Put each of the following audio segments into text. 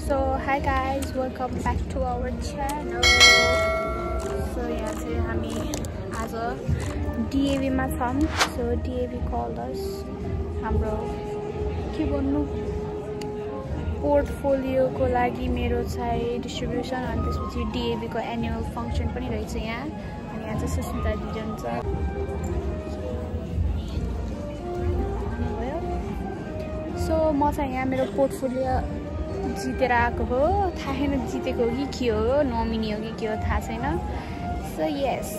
So hi guys, welcome back to our channel. So यहाँ चाहिँ हामी आज DAV मा छौं. So DAV called us. हाम्रो के भन्नु पोर्टफोलियो को लागि मेरो चाहिँ डिस्ट्रिब्युसन अनि त्यसपछि DAV को एनुअल फंक्सन पनि रहेछ यहाँ. अनि यहाँ चाहिँ सुस्मिता दिदी हुन्छ. So म चाहिँ यहाँ मेरो पोर्टफोलियो जितेर आएको हो. थाहा छैन जितेको हो कि के हो, नोमिनी हो कि के हो थाहा छैन. सो यस,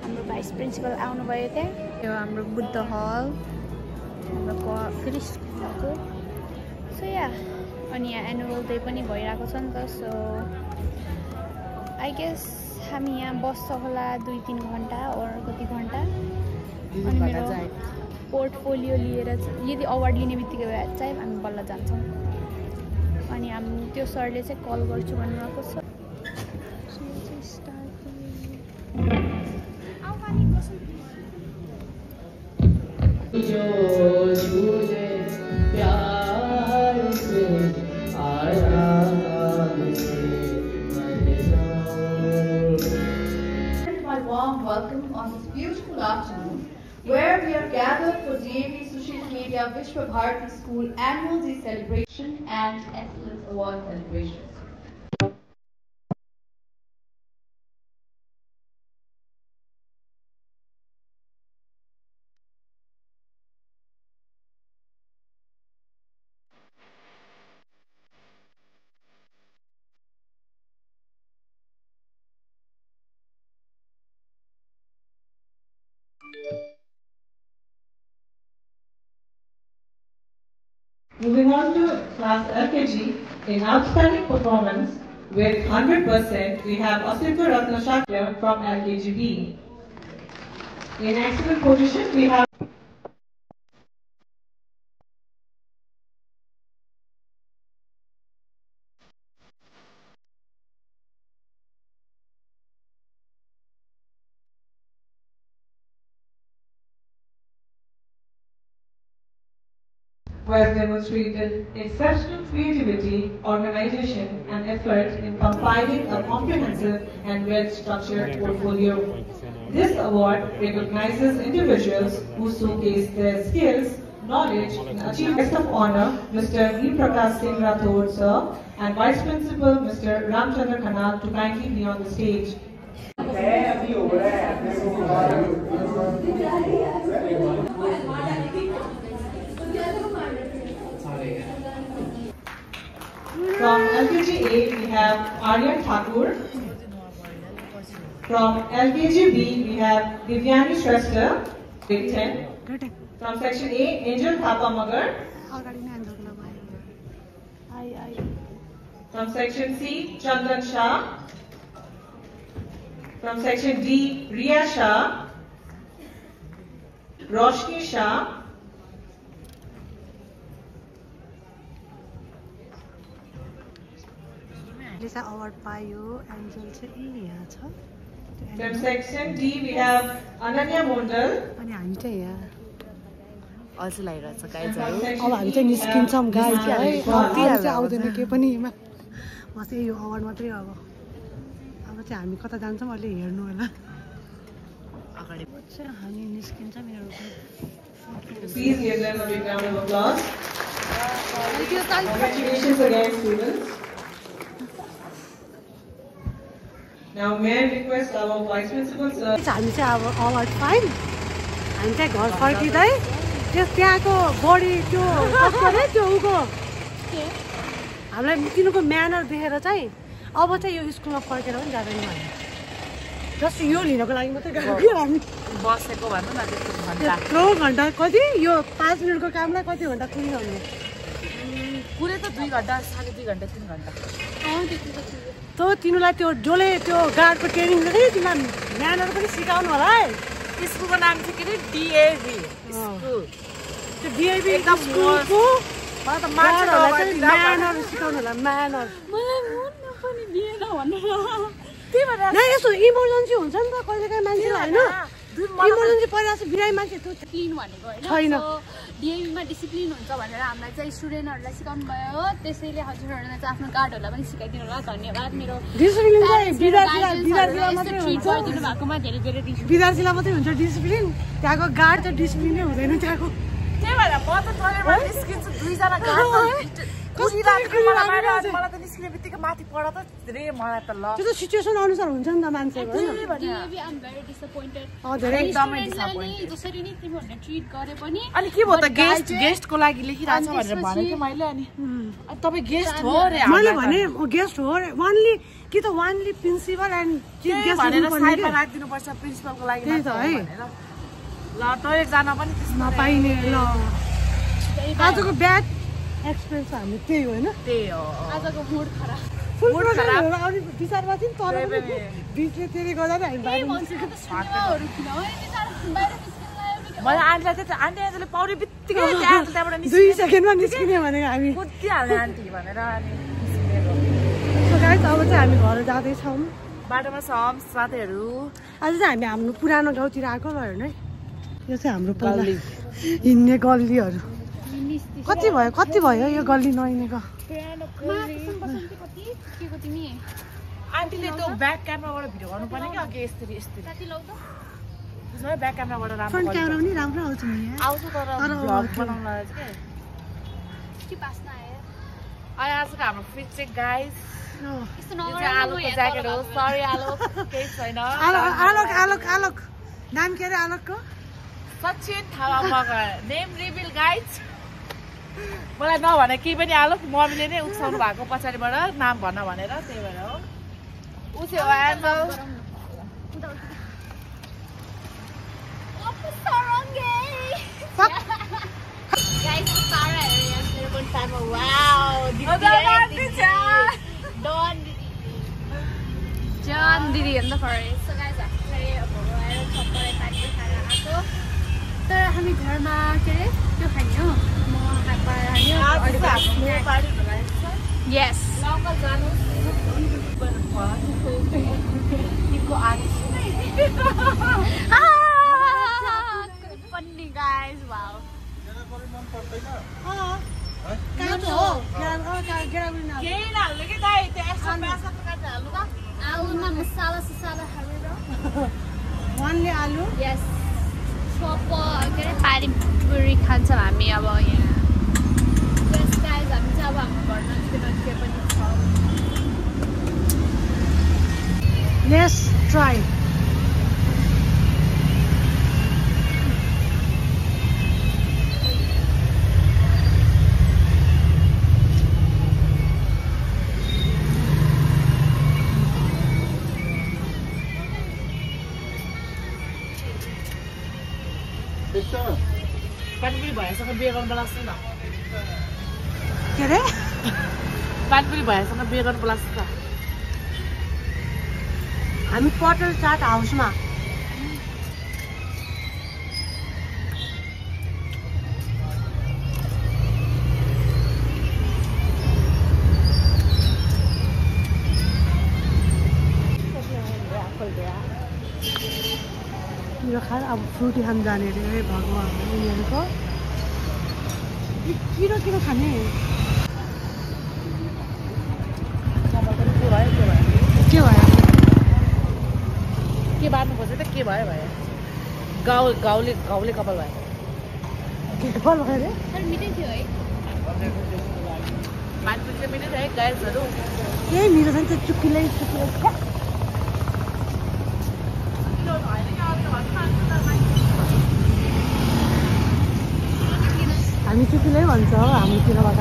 हाम्रो भाइस प्रिन्सिपल आउनु भयो त्यहाँ. यो हाम्रो बुद्ध हल हाम्रो फेरि स्कुलको. सो या अनि यहाँ एनुअल डे पनि भइरहेको छ नि त. सो आई गेस हामी यहाँ बस्छ होला 2-3 घण्टा और कति घण्टा. अनि मेरो पोर्टफोलियो लिएर यदि अवार्ड लिने बित्तिकै चाहिँ हामी बल्ल जान्छौँ. अनि हामी त्यो सरले चाहिँ कल गर्छु भन्नुभएको छ. My warm welcome on this beautiful afternoon, where we are gathered for DAV Social Media Vishwa Bharati School Annual Day Celebration and Excellence Award Celebrations. Moving on to class LKG, in outstanding performance with 100%, we have Asifur Ratna Shakya from LKGB. In excellent position, we have who has demonstrated exceptional creativity, organization, and effort in compiling a comprehensive and well-structured portfolio. This award recognizes individuals who showcase their skills, knowledge, and achieve guest of honor, Mr. V. Prakash Singh Rathod, sir, and Vice Principal, Mr. Ramchandra Khanal, to kindly be on the stage. From LKG A, we have Aryan Thakur. From LKG B, we have Divyani Shrestha, grade 10. From section A, Angel Thapa Magar. From section C, Chandan Shah. From section D, Riya Shah, Roshni Shah. Award payo Angel चाहिँ यहाँ छ. From section D, we have Ananya Mondal. अनि हामी चाहिँ यहाँ अझै लागिरहेछ guys है. अब हामी चाहिँ निस्किन्छौँ गाइज है. कति चाहिँ आउँदैन के पनि. म चाहिँ यो अवार्ड मात्रै अब चाहिँ हामी कता जान्छौँ अहिले हेर्नु होला. अगाडि चाहिँ हामी निस्किन्छौँ मेरो. Please give them a big round of applause. Congratulations again, students. Now, may I request our Vice Principal, sir. हामी चाहिँ अब अवार्ड पायौँ. हामी चाहिँ घर फर्किँदै त्यहाँको बडी त्यो त्यो उको हामीलाई तिनीको म्यानर देखेर चाहिँ अब चाहिँ यो स्कुलमा फर्केर पनि जाँदैन भने जस्ट यो लिनको लागि मात्रै गएको हामी बसेको भन्नु न. त्यत्रो घन्टा कति यो 5 मिनटको कामलाई कति घन्टा पुग्यो भने पुरै त 2 घन्टा 2.5 घन्टा 3 घन्टा. त तिनीलाई त्यो जसले त्यो गार्डको ट्रेनिङ दिँदै तिमीलाई म्यानर पनि सिकाउनु होला है. स्कुलको नाम चाहिँ के अरे DAV स्कुल. त्यो DAV स्कुलको म्यानर सिकाउनु होला. म्यानर मलाई मन पनि दिएन भन्नु. न यस्तो इमर्जेन्सी हुन्छ नि त कहिलेकाहीँ मान्छेलाई होइन. इमर्जेन्सी परिरहेको छ बिरामी मान्छे त्यो क्लिन भनेको छैन। होइन डिएभीमा डिसिप्लिन हुन्छ भनेर हामीलाई चाहिँ स्टुडेन्टहरूलाई सिकाउनु भयो त्यसैले हजुरहरूले चाहिँ आफ्नो गार्डहरूलाई पनि सिकाइदिनु होला धन्यवाद मेरो डिसिप्लिन चाहिँ विद्यार्थीलाई मात्रै ट्रिट हुन्छ गरिदिनु भएकोमा धेरै धेरै दिन्छु विद्यार्थीलाई मात्रै हुन्छ डिसिप्लिन त्यहाँको गार्ड चाहिँ डिसिप्लिनै हुँदैन त्यहाँको त्यही भएर म त टोइलेटबाट निस्किन्छु 2 जना मलाई त निस्किने बित्तिकै माथि पढ त धेरै मलाई त ल त्यो त सिचुएसन अनुसार हुन्छ नि त मान्छेको होइन DAV I am very disappointed धेरै एकदमै स्टुडेन्टलाई जसरी नि तिमीहरूले ट्रिट गरे पनि अनि के भयो त गेस्टको लागि लेखिरहेछ भनेर भनेको मैले अनि तपाईँ गेस्ट हो रे मैले भने गेस्ट हो वानली कि त वानली प्रिन्सिपल एन्ड चिफ गेस्ट भनेर साइडमा राखिदिनु पर्छ प्रिन्सिपलको लागि त्यही त है ल टोइलेट जान पनि नपाइने ल आजको ब्याड एक्सपिरियन्स हामी त्यही हो होइन त्यही हो आजको मुड खराब फुल प्रोग्रामहरू आउने विचारमा थियौँ तर बिचले त्यसले गर्दा नि हामी बाहिर सिनेमाहरू किन हो बाहिर निस्किनु मलाई आन्टीलाई चाहिँ आन्टी आजले पाउने बित्तिकै त्यहाँबाट 2 सेकेन्डमा निस्किने भनेको हामी कुदिहाल्ने आन्टी भनेर अनि गाइस अब चाहिँ हामी घर जाँदैछौँ बाटोमा छौँ साथीहरू आज चाहिँ हामी हाम्रो पुरानो गाउँतिर आएको भयो है यो चाहिँ हाम्रो पहिला हिँड्ने गल्लीहरू कति भयो यो गल्ली नहिँडेको आन्टीले त्यो ब्याक क्यामेराबाट भिडियो गर्नु पर्ने कि अघि यस्तरी ब्याक क्यामेराबाट राम्रो फ्रन्ट क्यामेरा पनि राम्रो आउँछ नि आउँछ तर भ्लग बनाउनलाई चाहिँ आजको हाम्रो फिट चाहिँ गाइस आलोकको ज्याकेट हो सरी आलोक केही छैन आलोक नाम के अरे आलोकको Sachin Thapa name reveal guys मलाई नभने केही पनि आलोक मम्मीले नै उठाउनु भएको पछाडिबाट नाम भन्न भनेर त्यही भएर हो ऊ चाहिँ हो एन्जल जन दिदी हेर्नु पऱ्यो सो गाइस हामी अब आएर छप्परै पानी खाएर आएको तर हामी घरमा के अरे त्यो खाने हो म यस फन्नी गाइस वाउ आलुमा मसाला ससाला हालेर वानले आलु यस के अरे पानीपुरी खान्छौँ हामी अब यहाँ यस गाइस हामी चाहिँ अब हाम्रो घर नजिकै पनि छ लेट्स ट्राई पानीपुरी भएसँग बिहे गर्नु बोलाउँछ न के अरे पानीपुरी भएसँग बिहे गर्नु बोलाउँछ न हामी पटल चाट हाउसमा मेरो खाएर अब फ्रुटी खान जाने अरे भगवान् उनीहरूको किरो खाने के भयो के बार्नु खोज्यो त के भयो गाउँले कपाल भयो के कपाल भयो अरे तर मिठै थियो है पानीपुरी चाहिँ मिठै थियो है गाइसहरू यही मेरो पनि त चुक्कीलाई हामी चुकीलाई भन्छ हाम्रोतिरबाट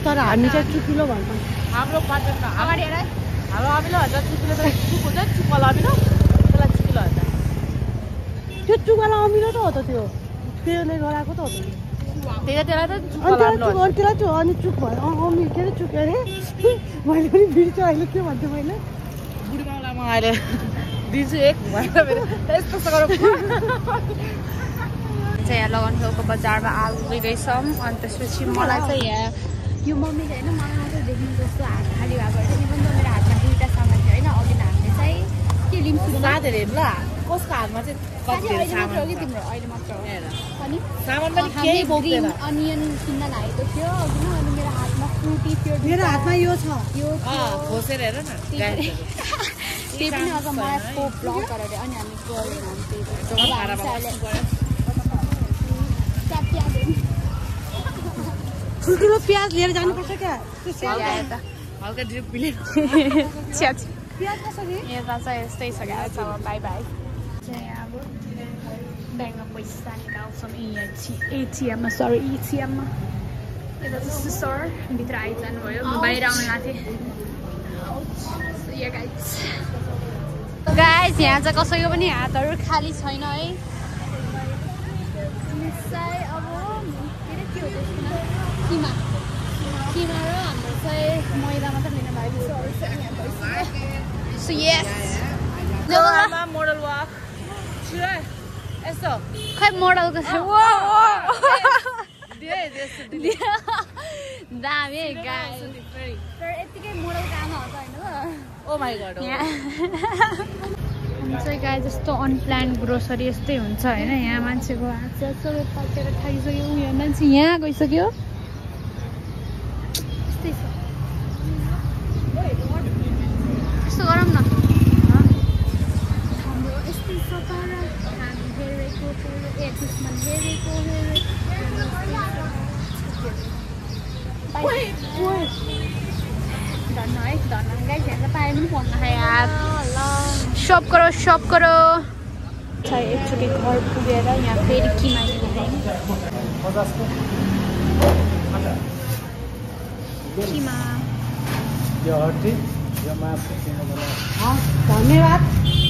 तर हामी चाहिँ चुकिलो भन्छौँ हाम्रो पाटन अगाडि हेर हाम्रो अमिलो भन्छ चुकिलो त चुक हुन्छ चुकल अमिलो त्यसलाई चुकिलो भन्छ त्यो चुकाला अमिलो त हो त त्यो त्यसले गराएको त हो त त्यसलाई त चुकल अमिलो भन्छ त्यसलाई त्यो अनि चुक भयो अमि के अरे चुक अरे मैले पनि बिर्छु अहिले के भन्थेँ मैले बुढी माउलाई म अहिले दिन्छु एक भनेर यस्तो चाहिँ यहाँ लगन छेउको बजारमा आलु लिँदैछौँ अनि त्यसपछि मलाई चाहिँ यहाँ यो मम्मीले होइन मलाई मात्रै देख्नु जस्तो हात खाली भएको रहेछ नि पनि त मेरो हातमा दुईवटा सामान थियो होइन अघि हामीले चाहिँ के लिम्सु साथीहरू हेर्नु ल कसको हातमा चाहिँ कति अहिले मात्र सामान हो कि छ। तिम्रो अहिले मात्र हो हेर अनि सामान पनि केही बोक्दैन अनियन किन्न लागेको थियो अघि न अनि मेरो हातमा फ्रुटी थियो मेरो हातमा यो छ यो खोसेर हेर न गाइजहरू। त्यही पनि अझ मलाई ब्लग गरेर अनि हामी गऱ्यौँ हामी त्यही जग्गा खारामा बस्नु पर्यो। ठुल्ठुलो प्याज लिएर जानुपर्छ क्या हल्का ड्रिप पिले प्याज प्याज कसरी यता चाहिँ यस्तै छ क्या अब बाई बाई चाहिँ अब ब्याङ्कमा पैसा निकाल्छौँ एटिएममा सरी एटिएममा यता जस्तो सर भित्र आइजानु भयो म बाहिर आउनु लाग्थेँ गाइस यहाँ चाहिँ कसैको पनि हातहरू खाली छैन है अब के हो किमा किमा र हाम्रो चाहिँ मैदा मात्र लिनु भएको सो यस मोडल वाक यस्तो खै मोडलको छ दामी गाई तर यत्तिकै मोडल काम हुन्छ होइन ओ माई गॉड चाहिँ गाई जस्तो अनप्लान ग्रोसरी यस्तै हुन्छ होइन यहाँ मान्छेको हात चाहिँ सबै पल्टेर खाइसक्यो उयो मान्छे यहाँ गइसक्यो यस्तै छ यस्तो गरौँ न हाम्रो यस्तै छ तर हामी हेरेको दुश्मन हेरेको धन्न है धन्न गाई यहाँ पाए पनि फोन नखाए यार शप करो एकचोटि घर पुगेर यहाँ फेरि किमा धन्यवाद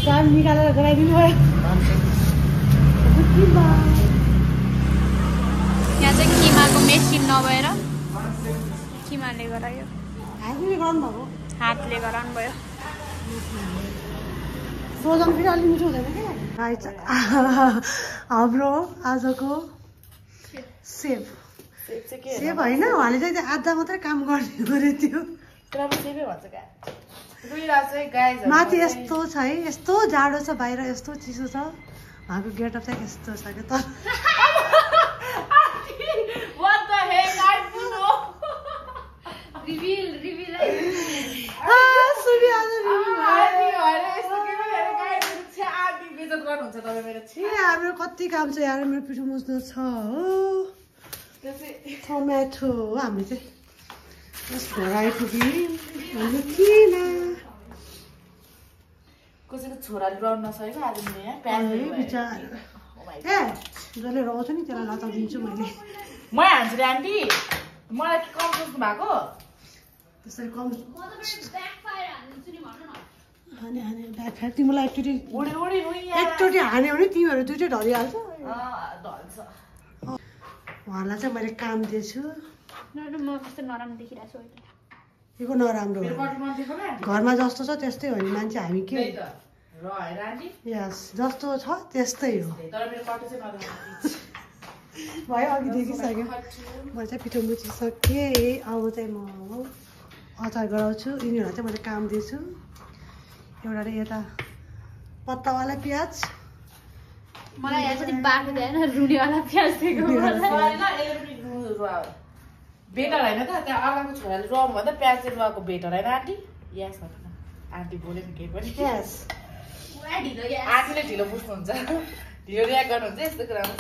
काम निकालेर गराइदिनु भयो यहाँ चाहिँ किमाको मेसिन नभएर किमाले गरायो हातले गर्नु भएको हातले गराउनु भयो फ्रोजन फेरि अलिक मिठो हुँदैन क्या हाम्रो आजको सेफ होइन उहाँले चाहिँ आधा मात्रै काम गर्ने गरे थियो माथि यस्तो छ है यस्तो जाडो छ बाहिर यस्तो चिसो छ उहाँको गेटअप चाहिँ यस्तो छ क्या त हाम्रो कति काम छ यार मेरो पिठो मुच्नु छ हो टमेटो हो हामी चाहिँ किन कसैको छोराले रन नसकेको आज जसले रहाउँछ नि त्यसलाई लताउँदिन्छु मैले म हान्छु रे आन्टी मलाई के कम सोच्नु भएको त्यसरी कम ब्याकफायर तिमीलाई एकचोटि हान्यो भने तिमीहरू दुइटै ढलिहाल्छ उहाँलाई चाहिँ मैले काम दिएछु म कस्तो नराम्रो देखिरहेको छु यो नराम्रो घरमा जस्तो छ त्यस्तै हो नि मान्छे हामी के यस जस्तो छ त्यस्तै हो भयो अघि देखिसक्यो मैले चाहिँ पिठो मुचिसकेँ अब चाहिँ म अचार गराउँछु यिनीहरूलाई चाहिँ मैले काम दिएछु एउटा यता पत्तावाला प्याज मलाई यहाँ चाहिँ बाटो दिएन रुडीवाला प्याज दिएको बेटर होइन त त्यहाँ अर्काको छोराले रम भन्दा प्याज चाहिँ रुवाको बेटर होइन आन्टी यस आन्टी बोल्यो नि केही पनि आन्टीले ढिलो बुझ्नुहुन्छ ढिलो रियाक्ट गर्नुहुन्छ यस्तो कुरामा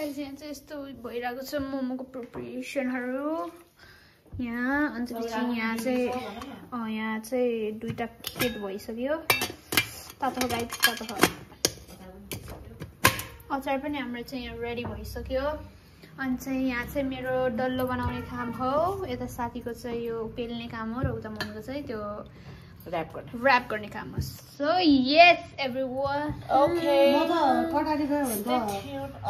चाहिँ यस्तो भइरहेको छ मोमोको प्रिपरेसनहरू यहाँ अन्त यहाँ चाहिँ दुईवटा खेत भइसक्यो तातो गाई तातो अचार पनि हाम्रो चाहिँ यहाँ रेडी भइसक्यो अनि चाहिँ यहाँ चाहिँ मेरो डल्लो बनाउने काम हो यता साथीको चाहिँ यो पेल्ने काम हो र उता मम्मीको चाहिँ त्यो ऱ्याप गर्ने काम हो सो यस एभ्रीवन ओके म त कटारी गयो भने त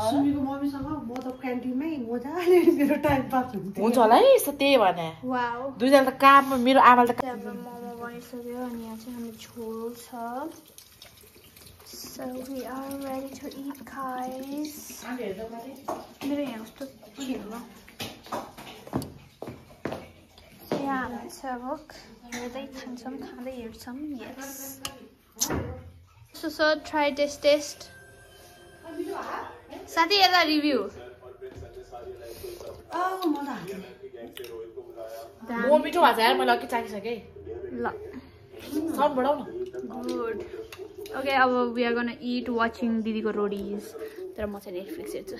सुमीको मम्मीसँग म त क्यान्टिनमै मजाले मेरो टाइम पास हुन्थ्यो हुन्छ होला है यस्तो त्यही भने वाउ दुईजना त काम मेरो आमाले त मोमो बनिसक्यो अनि यहाँ चाहिँ हाम्रो झोल छ So we are ready to eat, guys. मेरो यहाँ कस्तो के हो यहाँ हामी चाहिँ अब हेर्दै खान्छौँ खाँदै हेर्छौँ यस so try taste साथी यता रिभ्यू म मिठो भएको छ यार मैले अघि चाखिसकेँ ल साउन्ड बढाउ न गुड ओके अब we are gonna it watching दिदीको रोडीज तर म चाहिँ नेटफ्लिक्स हेर्छु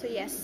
सो यस